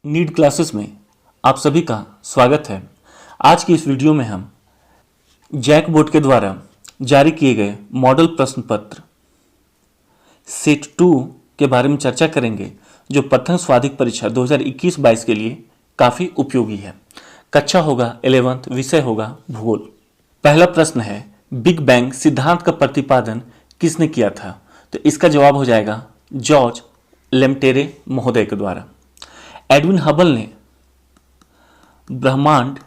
NEET classes में आप सभी का स्वागत है। आज की इस वीडियो में हम जैक बोर्ड के द्वारा जारी किए गए मॉडल प्रश्न पत्र सेट 2 के बारे में चर्चा करेंगे, जो प्रथम स्वाधिक परीक्षा 2021-22 के लिए काफ़ी उपयोगी है। कक्षा होगा 11th, विषय होगा भूगोल। पहला प्रश्न है, बिग बैंग सिद्धांत का प्रतिपादन किसने किया था? तो इसका जवाब हो जाएगा जॉर्ज लेम्टेरे महोदय के द्वारा। एडविन हबल ने ब्रह्मांड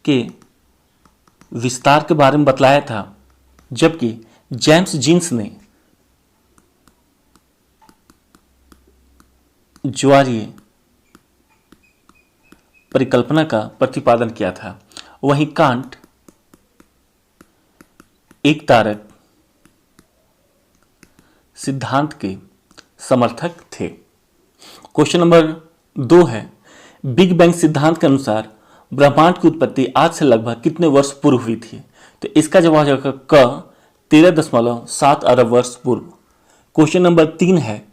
के विस्तार के बारे में बतलाया था, जबकि जेम्स जीन्स ने ज्वारीय परिकल्पना का प्रतिपादन किया था। वहीं कांट एक तारक सिद्धांत के समर्थक थे। क्वेश्चन नंबर 2 है, बिग बैंग सिद्धांत के अनुसार ब्रह्मांड की उत्पत्ति आज से लगभग कितने वर्ष पूर्व हुई थी? तो इसका जवाब है क 13.7 अरब वर्ष पूर्व। क्वेश्चन नंबर 3 है,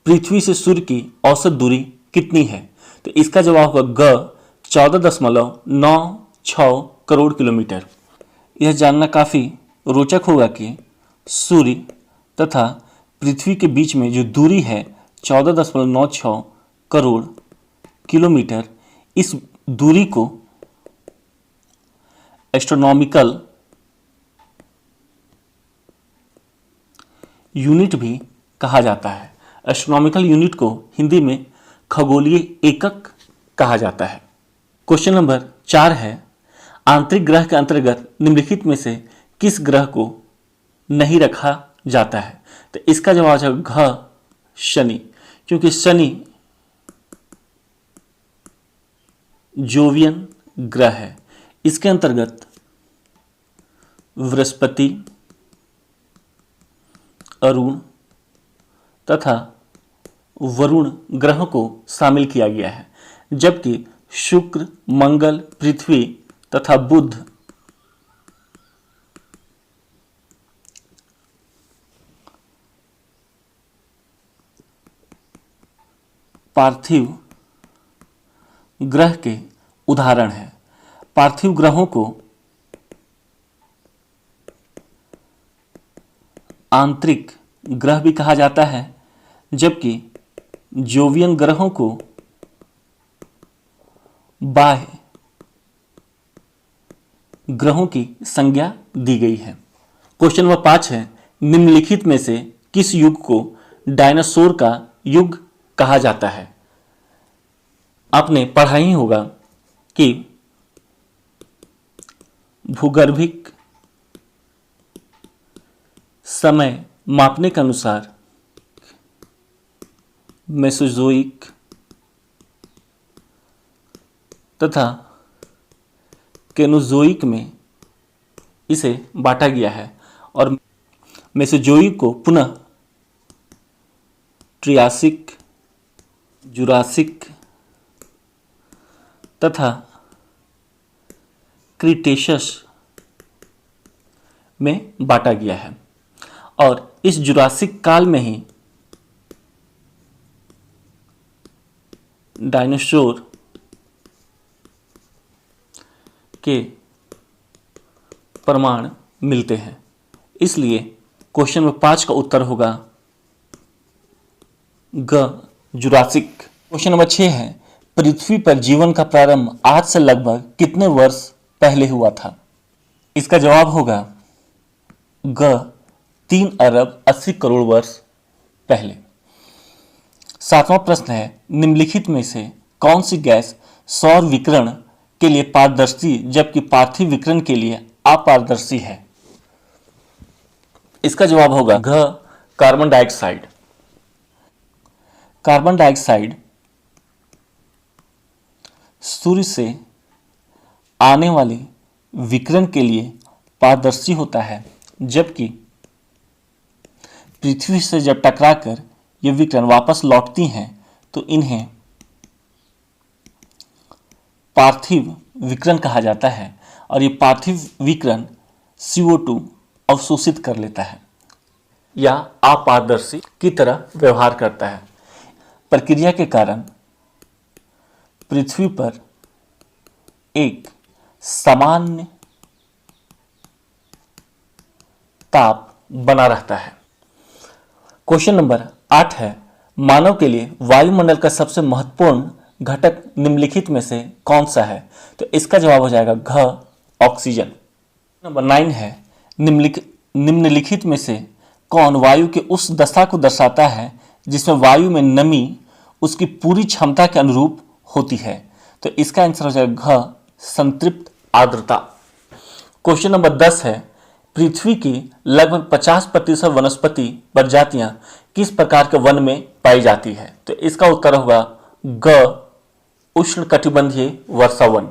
पृथ्वी से सूर्य की औसत दूरी कितनी है? तो इसका जवाब होगा ग 14.96 करोड़ किलोमीटर। यह जानना काफ़ी रोचक होगा कि सूर्य तथा पृथ्वी के बीच में जो दूरी है 14.96 करोड़ किलोमीटर, इस दूरी को एस्ट्रोनॉमिकल यूनिट भी कहा जाता है। एस्ट्रोनॉमिकल यूनिट को हिंदी में खगोलीय एकक कहा जाता है। क्वेश्चन नंबर 4 है, आंतरिक ग्रह के अंतर्गत निम्नलिखित में से किस ग्रह को नहीं रखा जाता है? तो इसका जवाब है घ शनि, क्योंकि शनि जोवियन ग्रह है। इसके अंतर्गत बृहस्पति, अरुण तथा वरुण ग्रहों को शामिल किया गया है, जबकि शुक्र, मंगल, पृथ्वी तथा बुध पार्थिव ग्रह के उदाहरण हैं। पार्थिव ग्रहों को आंतरिक ग्रह भी कहा जाता है, जबकि जोवियन ग्रहों को बाह्य ग्रहों की संज्ञा दी गई है। क्वेश्चन नंबर 5 है, निम्नलिखित में से किस युग को डायनासोर का युग कहा जाता है? आपने पढ़ा ही होगा कि भूगर्भिक समय मापने के अनुसार मेसोजोइक तथा केनोजोइक में इसे बांटा गया है, और मेसोजोइक को पुनः ट्रियासिक, जुरासिक तथा क्रीटेशस में बांटा गया है। और इस जुरासिक काल में ही डायनासोर के प्रमाण मिलते हैं। इसलिए क्वेश्चन नंबर 5 का उत्तर होगा ग जुरासिक। क्वेश्चन नंबर 6 है, पृथ्वी पर जीवन का प्रारंभ आज से लगभग कितने वर्ष पहले हुआ था? इसका जवाब होगा ग 3 अरब 80 करोड़ वर्ष पहले। 7वां प्रश्न है, निम्नलिखित में से कौन सी गैस सौर विकिरण के लिए पारदर्शी जबकि पार्थिव विकिरण के लिए अपारदर्शी है? इसका जवाब होगा घ कार्बन डाइऑक्साइड। कार्बन डाइऑक्साइड सूर्य से आने वाले विकिरण के लिए पारदर्शी होता है, जबकि पृथ्वी से जब टकराकर ये विकिरण वापस लौटती हैं तो इन्हें पार्थिव विकिरण कहा जाता है, और ये पार्थिव विकिरण CO2 अवशोषित कर लेता है या अपारदर्शी की तरह व्यवहार करता है। प्रक्रिया के कारण पृथ्वी पर एक सामान्य ताप बना रहता है। क्वेश्चन नंबर 8 है, मानव के लिए वायुमंडल का सबसे महत्वपूर्ण घटक निम्नलिखित में से कौन सा है? तो इसका जवाब हो जाएगा घ, ऑक्सीजन। नंबर 9 है, निम्नलिखित में से कौन वायु की उस दशा को दर्शाता है जिसमें वायु में नमी उसकी पूरी क्षमता के अनुरूप होती है? तो इसका आंसर हो जाएगा घ, संतृप्त आर्द्रता। क्वेश्चन नंबर 10 है, पृथ्वी की लगभग 50% वनस्पति प्रजातियां किस प्रकार के वन में पाई जाती है? तो इसका उत्तर होगा ग, उष्णकटिबंधीय वर्षावन।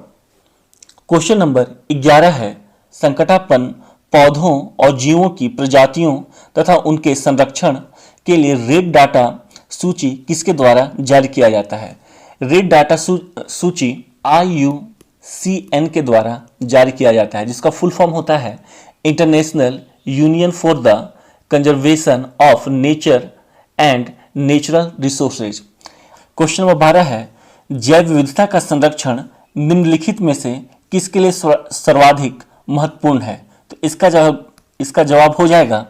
क्वेश्चन नंबर 11 है, संकटापन्न पौधों और जीवों की प्रजातियों तथा उनके संरक्षण के लिए रेड डाटा सूची किसके द्वारा जारी किया जाता है? रेड डाटा सूची IUCN के द्वारा जारी किया जाता है, जिसका फुल फॉर्म होता है international union for the conservation of nature and natural resources. Question number 12 है, जैव विविधता का संरक्षण निम्नलिखित में से किसके लिए सर्वाधिक महत्वपूर्ण है? तो इसका जवाब हो जाएगा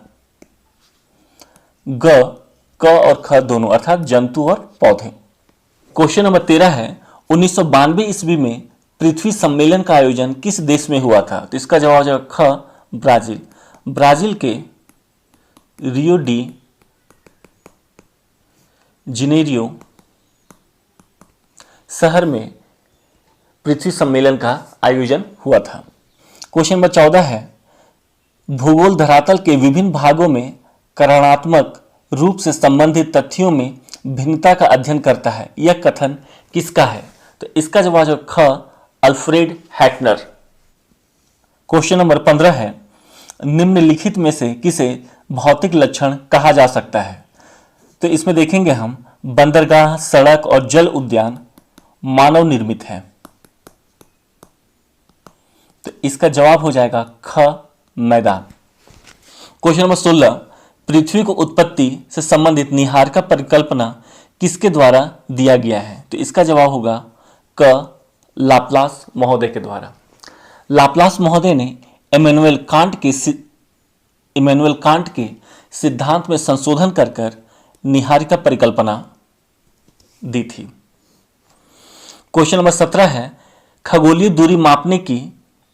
ग, क और ख दोनों, अर्थात जंतु और पौधे। क्वेश्चन नंबर 13 है, 1992 ईस्वी में पृथ्वी सम्मेलन का आयोजन किस देश में हुआ था? तो इसका जवाब हो जाएगा ख, ब्राजील। ब्राजील के रियो डी जिनेरियो शहर में पृथ्वी सम्मेलन का आयोजन हुआ था। क्वेश्चन नंबर 14 है, भूगोल धरातल के विभिन्न भागों में कारणात्मक रूप से संबंधित तथ्यों में भिन्नता का अध्ययन करता है। यह कथन किसका है? तो इसका जवाब है ख, अल्फ्रेड हैटनर। क्वेश्चन नंबर 15 है, निम्नलिखित में से किसे भौतिक लक्षण कहा जा सकता है? तो इसमें देखेंगे हम, बंदरगाह, सड़क और जल उद्यान मानव निर्मित है। तो इसका जवाब हो जाएगा ख, मैदान। क्वेश्चन नंबर 16, पृथ्वी को उत्पत्ति से संबंधित निहारिका परिकल्पना किसके द्वारा दिया गया है? तो इसका जवाब होगा क, लाप्लास महोदय के द्वारा। लाप्लास महोदय ने इमैनुअल कांट के सिद्धांत में संशोधन कर निहारिका परिकल्पना दी थी। क्वेश्चन नंबर 17 है, खगोलीय दूरी मापने की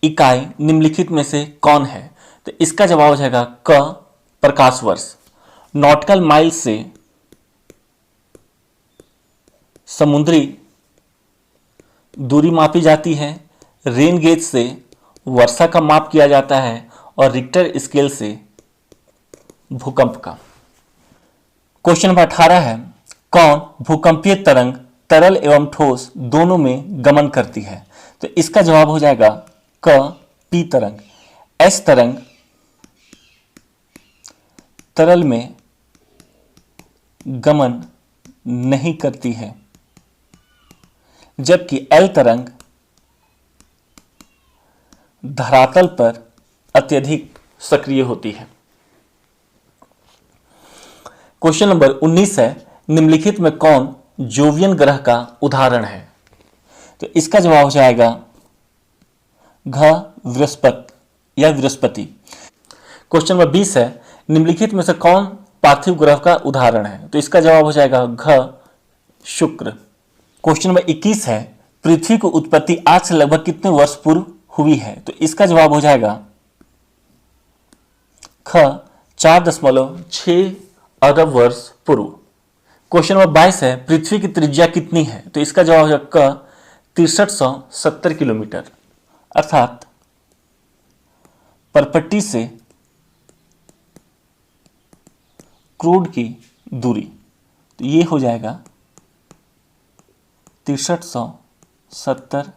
इकाई निम्नलिखित में से कौन है? तो इसका जवाब हो जाएगा क, प्रकाश वर्ष। नॉटिकल माइल से समुद्री दूरी मापी जाती है, रेन गेज से वर्षा का माप किया जाता है और रिक्टर स्केल से भूकंप का। क्वेश्चन नंबर 18 है, कौन भूकंपीय तरंग तरल एवं ठोस दोनों में गमन करती है? तो इसका जवाब हो जाएगा क, पी तरंग। एस तरंग तरल में गमन नहीं करती है, जबकि एल तरंग धरातल पर अत्यधिक सक्रिय होती है। क्वेश्चन नंबर 19 है, निम्नलिखित में कौन जोवियन ग्रह का उदाहरण है? तो इसका जवाब हो जाएगा घ, बृहस्पति या बृहस्पति। क्वेश्चन नंबर 20 है, निम्नलिखित में से कौन पार्थिव ग्रह का उदाहरण है? तो इसका जवाब हो जाएगा घ, शुक्र। क्वेश्चन नंबर 21 है, पृथ्वी की उत्पत्ति आज से लगभग कितने वर्ष पूर्व हुई है? तो इसका जवाब हो जाएगा ख, 4.6 अरब वर्ष पूर्व। क्वेश्चन नंबर 22 है, पृथ्वी की त्रिज्या कितनी है? तो इसका जवाब हो जाएगा क, 6370 किलोमीटर, अर्थात परपट्टी से क्रूड की दूरी। तो ये हो जाएगा 6370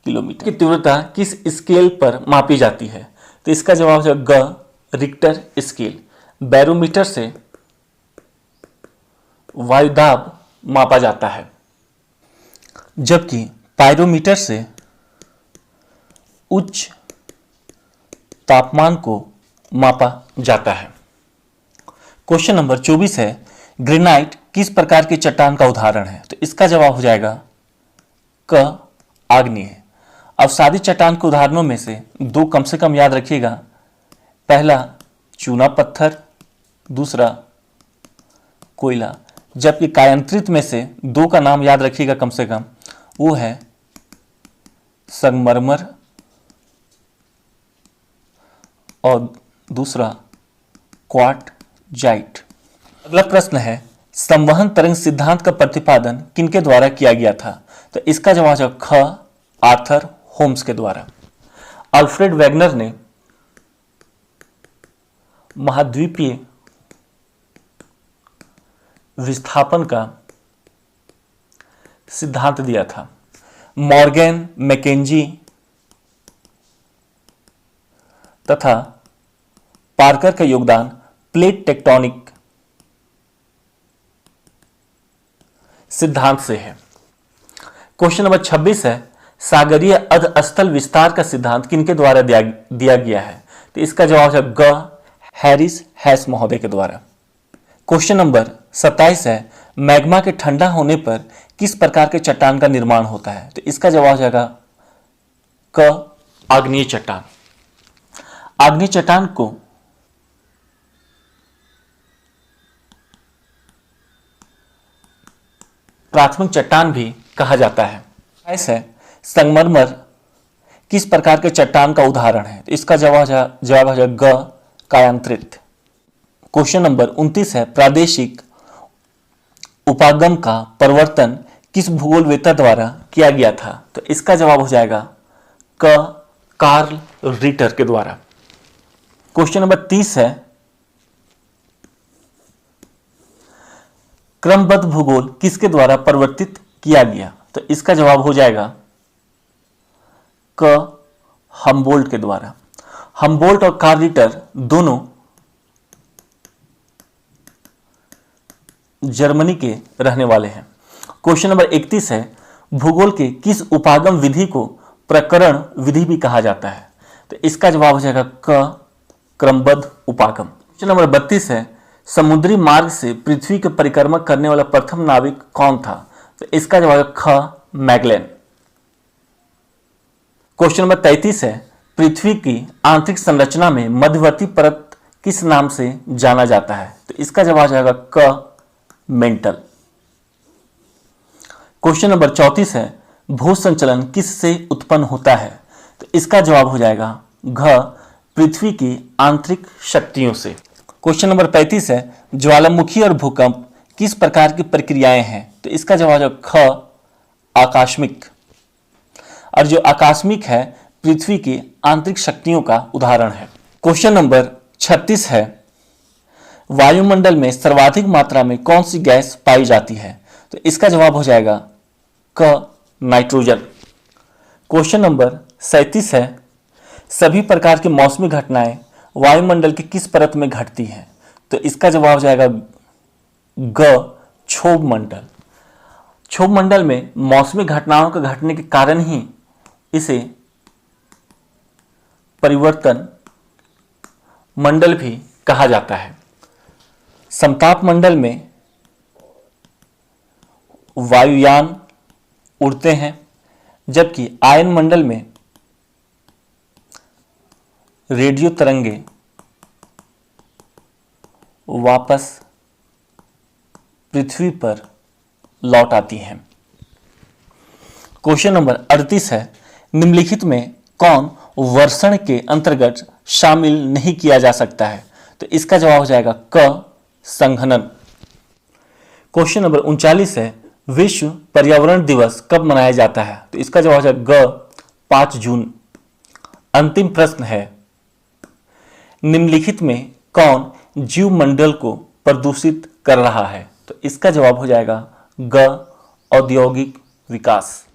किलोमीटर। की तीव्रता किस स्केल पर मापी जाती है? तो इसका जवाब है ग, रिक्टर स्केल। बैरोमीटर से वायुदाब मापा जाता है, जबकि पायरोमीटर से उच्च तापमान को मापा जाता है। क्वेश्चन नंबर 24 है, ग्रेनाइट किस प्रकार की चट्टान का उदाहरण है? तो इसका जवाब हो जाएगा क आग्नेय। अवसादी चट्टान के उदाहरणों में से दो कम से कम याद रखिएगा। पहला चूना पत्थर, दूसरा कोयला। जबकि कायांतरित में से दो का नाम याद रखिएगा कम से कम, वो है संगमरमर और दूसरा क्वार्टजाइट। अगला प्रश्न है, संवहन तरंग सिद्धांत का प्रतिपादन किनके द्वारा किया गया था? तो इसका जवाब है ख आर्थर होम्स के द्वारा। अल्फ्रेड वेगनर ने महाद्वीपीय विस्थापन का सिद्धांत दिया था। मॉर्गन, मैकेंजी तथा पार्कर का योगदान प्लेट टेक्टोनिक सिद्धांत से है। क्वेश्चन नंबर 26 है, सागरीय अधस्थल विस्तार का सिद्धांत किनके द्वारा दिया गया है? तो इसका जवाब है ग हैरिस हैस महोदय के द्वारा। क्वेश्चन नंबर 27 है, मैग्मा के ठंडा होने पर किस प्रकार के चट्टान का निर्माण होता है? तो इसका जवाब हो जाएगा क आग्नेय चट्टान। आग्नेय चट्टान को प्राथमिक चट्टान भी कहा जाता है। ऐसे संगमरमर किस प्रकार के चट्टान का उदाहरण है? तो इसका जवाब है ग कायांतरित। क्वेश्चन नंबर 29 है, प्रादेशिक उपागम का परिवर्तन किस भूगोलवेत्ता द्वारा किया गया था? तो इसका जवाब हो जाएगा क कार्ल रिटर के द्वारा। क्वेश्चन नंबर 30 है, क्रमबद्ध भूगोल किसके द्वारा परिवर्तित किया गया? तो इसका जवाब हो जाएगा क हम्बोल्ट के द्वारा। हम्बोल्ट और कार्ल रिटर दोनों जर्मनी के रहने वाले हैं। क्वेश्चन नंबर 31 है, भूगोल के किस उपागम विधि को प्रकरण विधि भी कहा जाता है? तो इसका जवाब हो जाएगा क क्रमबद्ध उपागम। क्वेश्चन नंबर 32 है, समुद्री मार्ग से पृथ्वी के परिक्रमा करने वाला प्रथम नाविक कौन था? तो इसका जवाब है ख मैगलेन। क्वेश्चन नंबर 33 है, पृथ्वी की आंतरिक संरचना में मध्यवर्ती परत किस नाम से जाना जाता है? तो इसका जवाब हो जाएगा क मेंटल। क्वेश्चन नंबर 34 है, भू संचलन किस से उत्पन्न होता है? तो इसका जवाब हो जाएगा घ पृथ्वी की आंतरिक शक्तियों से। क्वेश्चन नंबर 35 है, ज्वालामुखी और भूकंप किस प्रकार की प्रक्रियाएं हैं? तो इसका जवाब है ख आकस्मिक। और जो आकस्मिक है पृथ्वी की आंतरिक शक्तियों का उदाहरण है। क्वेश्चन नंबर 36 है, वायुमंडल में सर्वाधिक मात्रा में कौन सी गैस पाई जाती है? तो इसका जवाब हो जाएगा क नाइट्रोजन। क्वेश्चन नंबर 37 है, सभी प्रकार की मौसमी घटनाएं वायुमंडल की किस परत में घटती हैं? तो इसका जवाब हो जाएगा ग क्षोभ मंडल। क्षोभ मंडल में मौसमी घटनाओं के घटने के कारण ही इसे परिवर्तन मंडल भी कहा जाता है। समताप मंडल में वायुयान उड़ते हैं, जबकि आयन मंडल में रेडियो तरंगे वापस पृथ्वी पर लौट आती हैं। क्वेश्चन नंबर 38 है, निम्नलिखित में कौन वर्षण के अंतर्गत शामिल नहीं किया जा सकता है? तो इसका जवाब हो जाएगा क संघनन। क्वेश्चन नंबर 39 है, विश्व पर्यावरण दिवस कब मनाया जाता है? तो इसका जवाब हो जाएगा ग 5 जून। अंतिम प्रश्न है, निम्नलिखित में कौन जीवमंडल को प्रदूषित कर रहा है? तो इसका जवाब हो जाएगा ग औद्योगिक विकास।